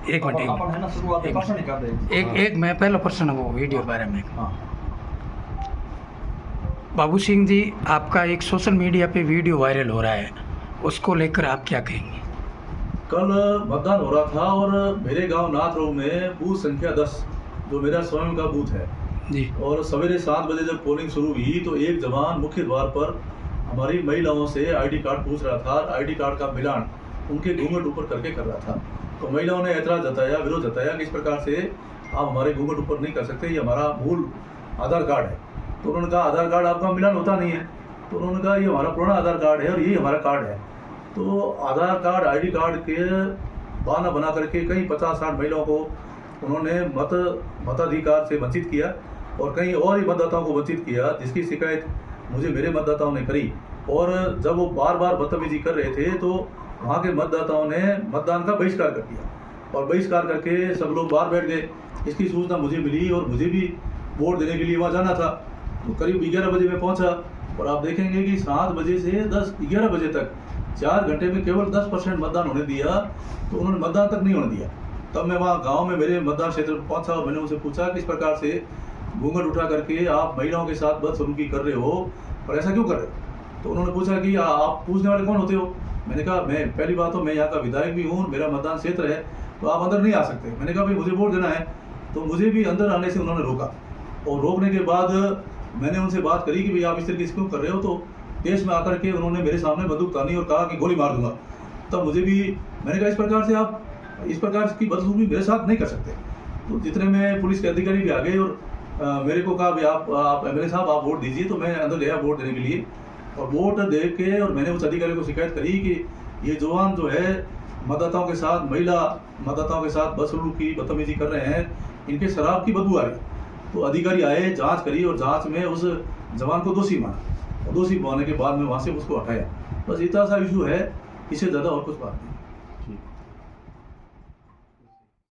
एक मिनट अपन है ना शुरुआत में प्रश्न नहीं कर दे। एक मैं पहला प्रश्न वो वीडियो बारे में। हाँ बाबू सिंह जी, आपका एक सोशल मीडिया पे वीडियो वायरल हो रहा है, उसको लेकर आप क्या कहेंगे? कल मतदान हो रहा था और मेरे गांव नाथरोग में बूथ संख्या 10 जो मेरा स्वयं का बूथ है जी, और सवेरे 7 बजे जब पोलिंग शुरू हुई तो एक जवान मुख्य द्वार पर हमारी महिलाओं से आईडी कार्ड पूछ रहा था। आईडी कार्ड का मिलान उनके घूंघट ऊपर करके कर रहा था। तो महिलाओं ने ऐतराज जताया, विरोध जताया कि इस प्रकार से आप हमारे घूंघट ऊपर नहीं कर सकते, ये हमारा मूल आधार कार्ड है। तो उन्होंने कहा आधार कार्ड आपका मिलान होता नहीं है। तो उन्होंने कहा ये हमारा पुराना आधार कार्ड है और यही हमारा कार्ड है। तो आधार कार्ड आईडी कार्ड के बहाना बना करके कई 50-60 महिलाओं को उन्होंने मताधिकार से वंचित किया और कई और ही मतदाताओं को वंचित किया, जिसकी शिकायत मुझे मेरे मतदाताओं ने करी। और जब वो बार बार बदतमीजी कर रहे थे तो वहाँ के मतदाताओं ने मतदान का बहिष्कार कर दिया और बहिष्कार करके सब लोग बाहर बैठ गए। इसकी सूचना मुझे मिली और मुझे भी वोट देने के लिए वहाँ जाना था। तो करीब 11 बजे मैं पहुँचा और आप देखेंगे कि 7 बजे से 11 बजे तक 4 घंटे में केवल 10% मतदान होने दिया। तो उन्होंने मतदान तक नहीं होने दिया। तब मैं वहाँ गांव में मेरे मतदान क्षेत्र में पहुँचा और मैंने उनसे पूछा कि इस प्रकार से घूंघट उठा करके आप महिलाओं के साथ बदसलूकी कर रहे हो और ऐसा क्यों कर रहे हो? तो उन्होंने पूछा कि आप पूछने वाले कौन होते हो? मैंने कहा मैं पहली बात तो मैं यहाँ का विधायक भी हूँ, मेरा मतदान क्षेत्र है, तो आप अंदर नहीं आ सकते। मैंने कहा भाई मुझे वोट देना है। तो मुझे भी अंदर आने से उन्होंने रोका और रोकने के बाद मैंने उनसे बात करी कि भाई आप इस तरीके से क्यों कर रहे हो? तो देश में आकर के उन्होंने मेरे सामने बंदूक तानी और कहा कि गोली मार दूंगा। तब मुझे भी मैंने कहा इस प्रकार से आप इस प्रकार की बदसलूकी मेरे साथ नहीं कर सकते। तो जितने में पुलिस के अधिकारी भी आ गए और मेरे को कहा भाई आप एमएलए साहब आप वोट दीजिए। तो मैं अंदर गया वोट देने के लिए और वोट दे के और मैंने उस अधिकारी को शिकायत करी कि ये जवान जो है मतदाताओं के साथ महिला मतदाताओं के साथ बदसलूकी बदतमीजी कर रहे हैं, इनके शराब की बदबू आ रही। तो अधिकारी आए, जांच करी और जांच में उस जवान को दोषी माना और दोषी मानने के बाद में वहाँ से उसको हटाया। बस इतना सा इशू है, इससे ज़्यादा और कुछ बात नहीं।